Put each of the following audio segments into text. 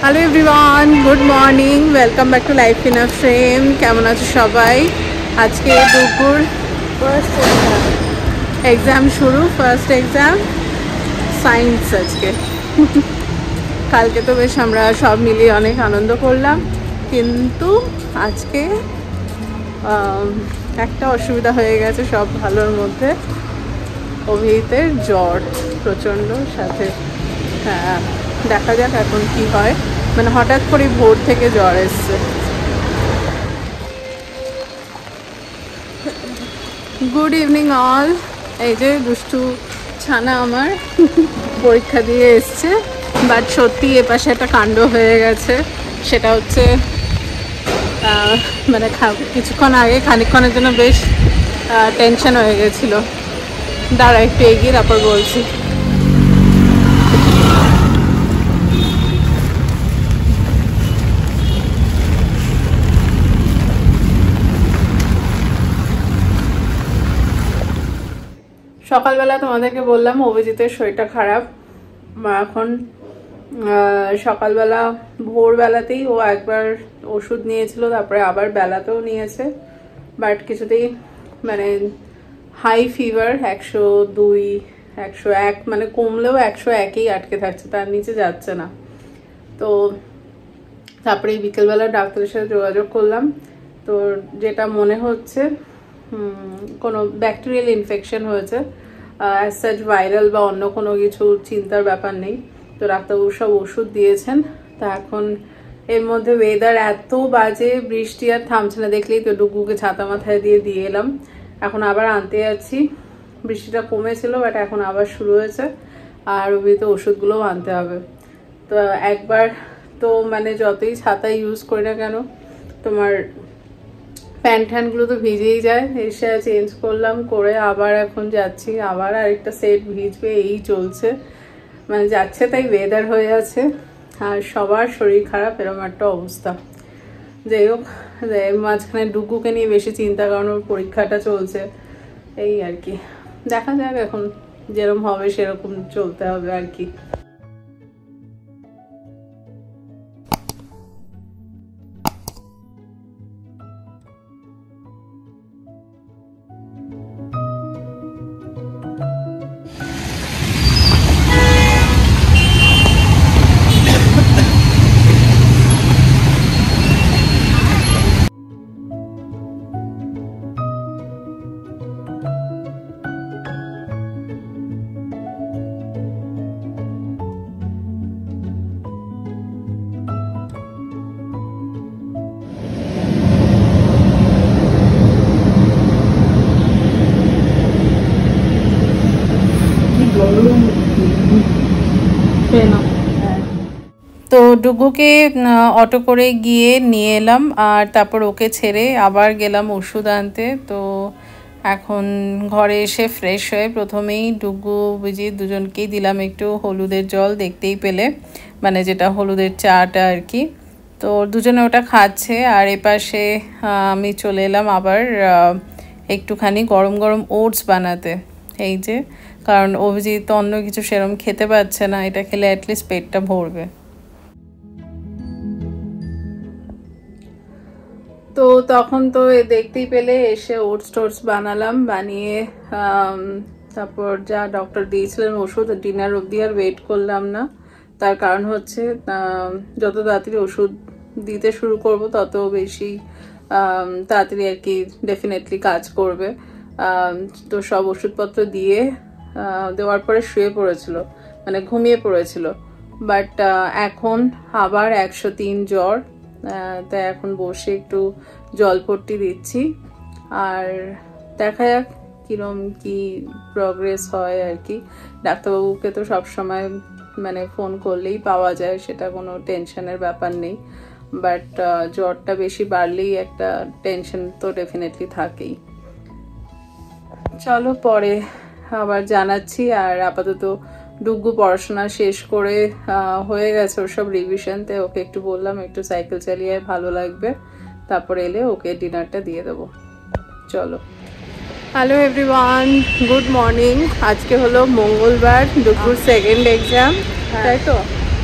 Hello everyone, good morning, welcome back to life in a frame. কেমন আছো সবাই? আজকে দুপুর ফার্স্ট এক্সাম শুরু, ফার্স্ট এক্সাম সায়েন্স আজকে। কালকে তো বেশ আমরা সব মিলিয়ে অনেক আনন্দ করলাম, কিন্তু আজকে একটা অসুবিধা হয়ে গেছে সব ভালোর মধ্যে। অভিজিতের জ্বর প্রচণ্ড, সাথে দেখা যাক এখন কি হয়। মানে হঠাৎ করে ভোর থেকে জ্বর এসছে। Good evening all. এই যে দুষ্টু ছানা আমার পরীক্ষা দিয়ে এসছে, বাট সত্যি এপাশে একটা কাণ্ড হয়ে গেছে। সেটা হচ্ছে মানে কিছুক্ষণ আগে খানিকক্ষণের জন্য বেশ টেনশন হয়ে গেছিলো। দাঁড়া একটু এগিয়ে তারপর বলছি। সকালবেলা তোমাদেরকে বললাম অভিজিতের শরীরটা খারাপ। এখন সকালবেলা ভোরবেলাতেই ও একবার ওষুধ নিয়েছিল, তারপরে আবার বেলাতেও নিয়েছে, বাট কিছুতেই মানে হাই ফিভার 102, 101, মানে কমলেও 101-এই আটকে থাকছে, তার নিচে যাচ্ছে না। তো তারপরে বিকেলবেলা ডাক্তারের সাথে যোগাযোগ করলাম। তো যেটা মনে হচ্ছে কোনো ব্যাকটেরিয়াল ইনফেকশন হয়েছে, অ্যাজ সাচ ভাইরাল বা অন্য কোনো কিছু চিন্তার ব্যাপার নেই। তো ডাক্তারবাবু সব ওষুধ দিয়েছেন। তা এখন এর মধ্যে ওয়েদার এত বাজে, বৃষ্টি আর থামছে না, দেখলেই তো ডুগুকে ছাতা মাথায় দিয়ে এলাম। এখন আবার আনতে যাচ্ছি। বৃষ্টিটা কমেছিল, বাট এখন আবার শুরু হয়েছে, আর ওবিতে ওষুধগুলোও আনতে হবে। তো একবার তো মানে যতই ছাতা ইউজ করি না কেন, তোমার প্যান্ট ট্যান্টগুলো তো ভিজেই যায়। এসে চেঞ্জ করলাম, করে আবার এখন যাচ্ছি, আবার আরেকটা সেট ভিজবে, এই চলছে, মানে যাচ্ছে তাই ওয়েদার হয়ে আছে। আর সবার শরীর খারাপ, এরকম একটা অবস্থা। যাই হোক, মাঝখানে ডুগুকে নিয়ে বেশি চিন্তা, কারণ ওর পরীক্ষাটা চলছে, এই আর কি। দেখা যাক, এখন যেরকম হবে সেরকম চলতে হবে আর কি। তো ডুগুকে অটো করে গিয়ে নিয়ে এলাম, আর তারপর ওকে ছেড়ে আবার গেলাম ওষুধ আনতে। তো এখন ঘরে এসে ফ্রেশ হয়ে প্রথমেই ডুগু অভিজিৎ দুজনকেই দিলাম একটু হলুদের জল, দেখতেই পেলে, মানে যেটা হলুদের চাটা আর কি। তো দুজনে ওটা খাচ্ছে, আর এপাশে আমি চলে এলাম আবার একটুখানি গরম গরম ওটস বানাতে। এই যে, কারণ অভিজিৎ অন্য কিছু সেরকম খেতে পাচ্ছে না, এটা খেলে অ্যাটলিস্ট পেটটা ভরবে। তো তখন তো দেখতেই পেলে এসে ওটস টোটস বানালাম, বানিয়ে তারপর যা ডক্টর দিয়েছিলেন ওষুধ, ডিনার অবধি আর ওয়েট করলাম না। তার কারণ হচ্ছে যত তাড়াতাড়ি ওষুধ দিতে শুরু করব তত বেশি তাড়াতাড়ি আর কি ডেফিনেটলি কাজ করবে। তো সব ওষুধপত্র দিয়ে দেওয়ার পরে শুয়ে পড়েছিল, মানে ঘুমিয়ে পড়েছিল, বাট এখন আবার 103 জ্বর। তাই এখন বসে একটু জলপট্টি দিচ্ছি, আর দেখা যাক কিরম কি প্রগ্রেস হয় আর কি। ডাক্তারবাবুকে তো সবসময় মানে ফোন করলেই পাওয়া যায়, সেটা কোনো টেনশনের ব্যাপার নেই, বাট জ্বরটা বেশি বাড়লেই একটা টেনশন তো ডেফিনেটলি থাকেই। চলো পরে আবার জানাচ্ছি। আর আপাতত ডুগু পড়াশোনা শেষ করে হয়ে গেছে ওর সব রিভিশন, তাই ওকে একটু বললাম একটু সাইকেল চালিয়ে ভালো লাগবে, তারপরে এলে ওকে ডিনারটা দিয়ে দেবো। চলো। Hello everyone, good morning. আজকে হলো মঙ্গলবার, ডুগুর সেকেন্ড এক্সাম, তাই তো?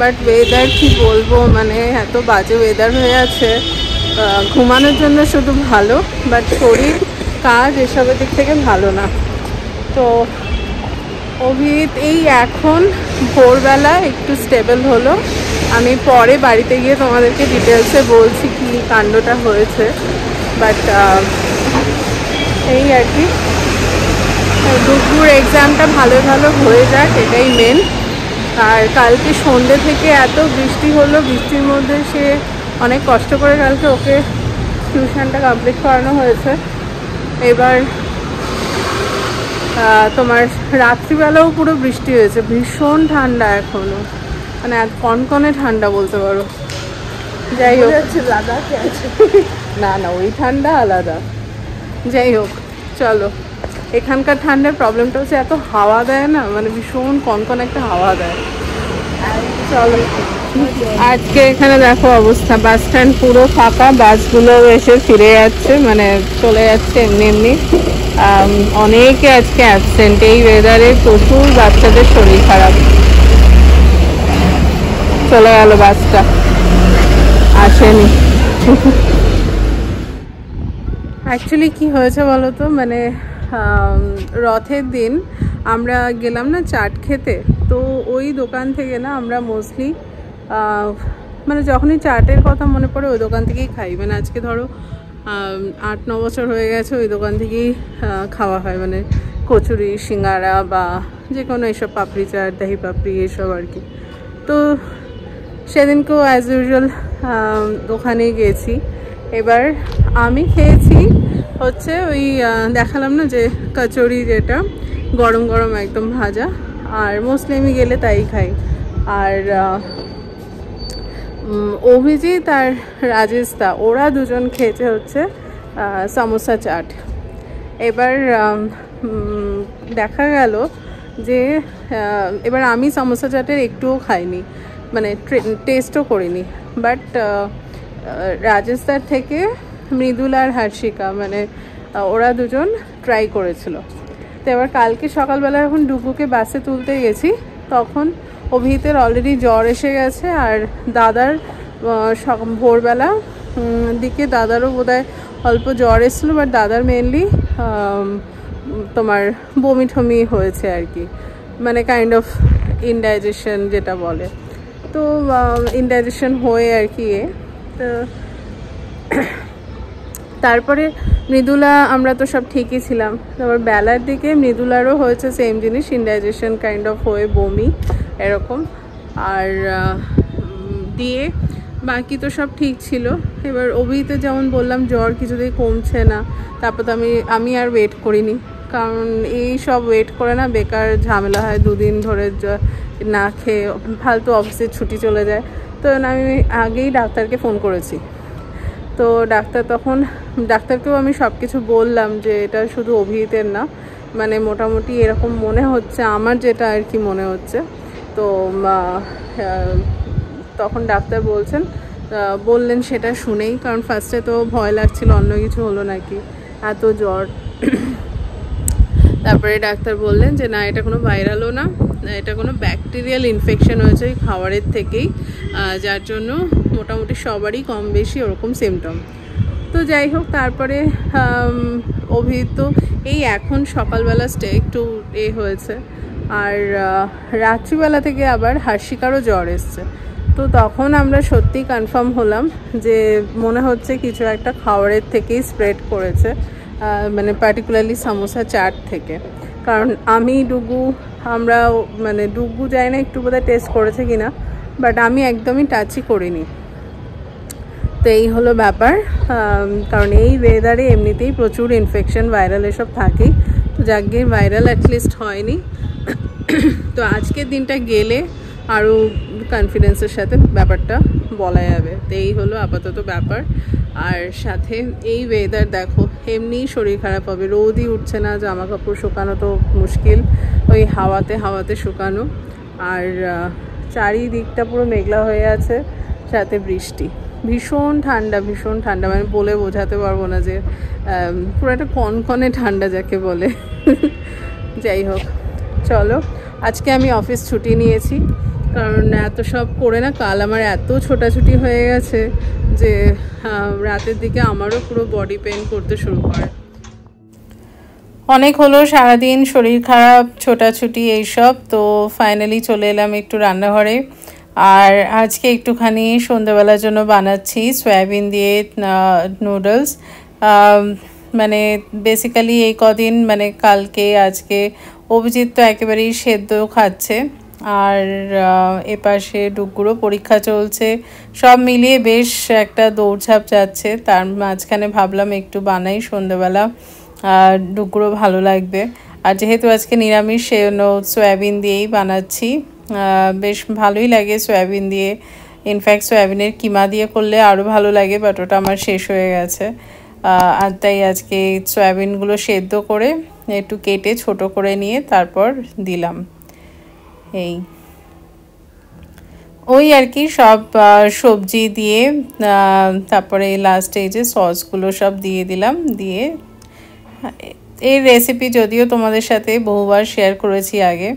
বাট ওয়েদার কি বলবো, মানে এত বাজে ওয়েদার হয়ে আছে, ঘুমানোর জন্য শুধু ভালো, বাট শরীর কাজ এসবের দিক থেকে ভালো না। তো অভিত এই এখন ভোরবেলা একটু স্টেবল হলো। আমি পরে বাড়িতে গিয়ে তোমাদেরকে ডিটেলসে বলছি কি কাণ্ডটা হয়েছে, বাট এই আর কি, দুপুর এক্সামটা ভালো হয়ে যাক, এটাই মেন। আর কালকে সন্ধ্যে থেকে এত বৃষ্টি হলো, বৃষ্টির মধ্যে সে অনেক কষ্ট করে কালকে ওকে টিউশনটা কমপ্লিট করানো হয়েছে। এবার তোমার রাত্রিবেলাও পুরো বৃষ্টি হয়েছে, ভীষণ ঠান্ডা এখনও, মানে কনকনে ঠান্ডা বলতে পারো। যাই হোক, লাদাখে আছে না না ওই ঠান্ডা আলাদা। যাই হোক চলো, এখানকার ঠান্ডার প্রবলেমটা হচ্ছে এত হাওয়া দেয় না, মানে ভীষণ কনকন একটা হাওয়া দেয়। চলো, আজকে এখানে দেখো অবস্থা, বাস স্ট্যান্ড পুরো ফাঁকা, বাসগুলো এসে ফিরে যাচ্ছে, মানে চলে যাচ্ছে এমনি এমনি। অনেকে আজকে অ্যাবসেন্ট, এই ওয়েদারে প্রচুর বাচ্চাদের শরীর খারাপ। চলে গেল বাসটা, আসেনি। অ্যাকচুয়ালি কি হয়েছে বলো তো, মানে রথের দিন আমরা গেলাম না চাট খেতে, তো ওই দোকান থেকে না আমরা মোস্টলি মানে যখনই চাটের কথা মনে পড়ে ওই দোকান থেকেই খাই। মানে আজকে ধরো 8-9 বছর হয়ে গেছে ওই দোকান থেকেই খাওয়া হয়, মানে কচুরি, সিঙ্গারা বা যে কোনো এইসব পাপড়ি চাট, দহি পাপড়ি এইসব আর কি। তো সেদিনকেও অ্যাজ ইউজুয়াল ওখানেই গেছি। এবার আমি খেয়েছি হচ্ছে ওই দেখালাম না যে কচুরি, যেটা গরম গরম একদম ভাজা, আর মোস্টলি আমি গেলে তাই খাই। আর অভিজিৎ আর রাজেশদা ওরা দুজন খেয়েছে হচ্ছে সমোসা চাট। এবার দেখা গেল যে এবার আমি সমোসা চাটের একটুও খাইনি, মানে টেস্টও করিনি, বাট রাজেশদার থেকে মৃদুলা আর হর্ষিকা, মানে ওরা দুজন ট্রাই করেছিল। তো এবার কালকে সকালবেলা যখন ডুগুকে বাসে তুলতে গেছি তখন অভিজিতের অলরেডি জ্বর এসে গেছে, আর দাদার ভোরবেলা দিকে দাদারও বোধহয় অল্প জ্বর এসেছিলো, বাট দাদার মেনলি তোমার বমি ঠমি হয়েছে আর কি, মানে কাইন্ড অফ ইনডাইজেশন যেটা বলে। তো ইনডাইজেশন হয়ে আর কি তো তারপরে মৃদুলা, আমরা তো সব ঠিকই ছিলাম, তারপর বেলার দিকে মৃদুলারও হয়েছে সেম জিনিস, ইনডাইজেশন কাইন্ড অফ হয়ে বমি এরকম। আর দিয়ে বাকি তো সব ঠিক ছিল। এবার অভিতে যেমন বললাম জ্বর কিছুতেই কমছে না, তারপর তো আমি আর ওয়েট করিনি, কারণ এই সব ওয়েট করে না বেকার ঝামেলা হয়, 2 দিন ধরে না খেয়ে ফালতু অফিসের ছুটি চলে যায়। তো আমি আগেই ডাক্তারকে ফোন করেছি, তো ডাক্তারকেও আমি সব কিছু বললাম যে এটা শুধু অভিজিতের না, মানে মোটামুটি এরকম মনে হচ্ছে আমার, যেটা আর কি মনে হচ্ছে। তো তখন ডাক্তার বললেন সেটা শুনেই, কারণ ফার্স্টে তো ভয় লাগছিল অন্য কিছু হলো নাকি, এত জ্বর। তারপরে ডাক্তার বললেন যে না, এটা কোনো ভাইরালও না, এটা কোনো ব্যাকটেরিয়াল ইনফেকশন হয়েছে ওই খাবারের থেকেই, যার জন্য মোটামুটি সবারই কম বেশি ওরকম সিমটম। তো যাই হোক, তারপরে অভিজিৎ তো এই এখন সকালবেলা একটু হয়েছে, আর রাত্রিবেলা থেকে আবার হর্ষিকারও জ্বর এসছে। তো তখন আমরা সত্যি কনফার্ম হলাম যে মনে হচ্ছে কিছু একটা খাবারের থেকেই স্প্রেড করেছে, মানে পার্টিকুলারলি সমোসা চাট থেকে। কারণ আমি আমরা মানে ডুগু যাই না, একটু বোধহয় টেস্ট করেছে কিনা, বাট আমি একদমই টাচই করিনি। তো এই হলো ব্যাপার, কারণ এই ওয়েদারে এমনিতেই প্রচুর ইনফেকশন, ভাইরাল এসব থাকেই। তো যাকে ভাইরাল অ্যাটলিস্ট হয়নি। তো আজকের দিনটা গেলে আরও কনফিডেন্সের সাথে ব্যাপারটা বলা যাবে। তো এই হলো আপাতত ব্যাপার। আর সাথে এই ওয়েদার দেখো, এমনিই শরীর খারাপ হবে, রোদই উঠছে না, জামা কাপড় শুকানো তো মুশকিল, ওই হাওয়াতে শুকানো। আর চারিদিকটা পুরো মেঘলা হয়ে আছে, সাথে বৃষ্টি, ভীষণ ঠান্ডা, মানে বলে বোঝাতে পারবো না, যে পুরো একটা কনকনে ঠান্ডা যাকে বলে। যাই হোক, চলো, আজকে আমি অফিস ছুটি নিয়েছি, কারণ এত সব করে না কাল আমার এত ছোটাছুটি হয়ে গেছে যে রাতের দিকে আমারও পুরো বডি পেন করতে শুরু করে। অনেক হলো সারাদিন শরীর খারাপ ছোটাছুটি এইসব, তো ফাইনালি চলে এলাম একটু রান্নাঘরে। আর আজকে একটুখানি সন্ধ্যাবেলার জন্য বানাচ্ছি সয়াবিন দিয়ে নুডলস। মানে বেসিক্যালি এই কদিন মানে কালকে আজকে অভিজিৎ তো একেবারেই সেদ্ধ খাচ্ছে, আর এপাশে ডুগুরও পরীক্ষা চলছে, সব মিলিয়ে বেশ একটা দৌড়ঝাঁপ যাচ্ছে। তার মাঝখানে ভাবলাম একটু বানাই সন্ধ্যাবেলা, ডুগুরও ভালো লাগবে। আর যেহেতু আজকে নিরামিষ সেজন্য সয়াবিন দিয়েই বানাচ্ছি। বেশ ভালোই লাগে সয়াবিন দিয়ে, ইনফ্যাক্ট সয়াবিনের কিমা দিয়ে করলে আরও ভালো লাগে, বাট ওটা আমার শেষ হয়ে গেছে। আর তাই আজকে সয়াবিনগুলো সেদ্ধ করে একটু কেটে ছোট করে নিয়ে তারপর দিলাম। এই ওই আর কি সব সবজি দিয়ে তারপরে লাস্টে এই যে সসগুলো সব দিয়ে দিলাম। দিয়ে এই রেসিপি যদিও তোমাদের সাথে বহুবার শেয়ার করেছি আগে।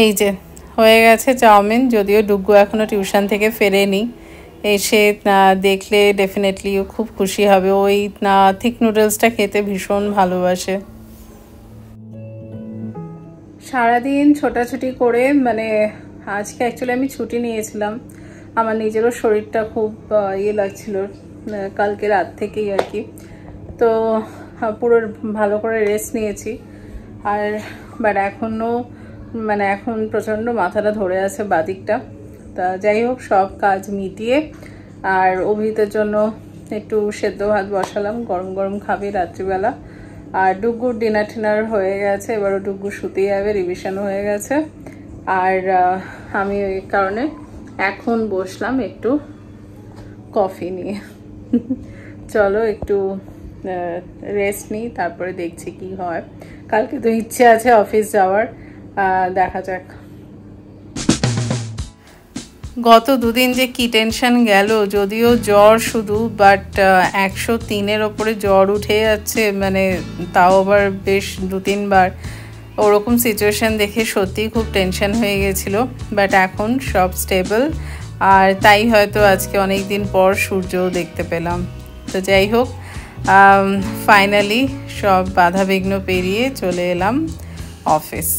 এই যে হয়ে গেছে চাউমিন, যদিও ডুগু এখনও টিউশন থেকে ফেরেনি, এসে দেখলে ডেফিনেটলি খুব খুশি হবে। ওই থিক নুডলসটা খেতে ভীষণ ভালোবাসে। সারাদিন ছোটাছুটি করে মানে আজকে অ্যাকচুয়ালি আমি ছুটি নিয়েছিলাম, আমার নিজেরও শরীরটা খুব ইয়ে লাগছিল কালকে রাত থেকেই আর কি, তো পুরো ভালো করে রেস্ট নিয়েছি। আর বাট এখনও মানে এখন প্রচণ্ড মাথাটা ধরে আছে বাদিকটা। তা যাই হোক সব কাজ মিটিয়ে আর অভিজিতের জন্য একটু সেদ্ধ ভাত বসালাম, গরম গরম খাবি রাত্রিবেলা। আর ডুগুর ডিনার টিনার হয়ে গেছে, এবারও ডুগু শুতে যাবে, রিভিশনও হয়ে গেছে। আর আমি ওই কারণে এখন বসলাম একটু কফি নিয়ে। চলো একটু রেস্ট নিই, তারপরে দেখছি কি হয়। কালকে তো ইচ্ছে আছে অফিস যাওয়ার, দেখা যাক। গত দুদিন যে কি টেনশন গেল, যদিও জ্বর শুধু, বাট 103-এর ওপরে জ্বর উঠে যাচ্ছে, মানে তাও আবার বেশ 2-3 বার। ওরকম সিচুয়েশান দেখে সত্যিই খুব টেনশন হয়ে গেছিলো, বাট এখন সব স্টেবল। আর তাই হয়তো আজকে অনেক দিন পর সূর্যও দেখতে পেলাম। তো যাই হোক ফাইনালি সব বাধা বিঘ্ন পেরিয়ে চলে এলাম অফিস।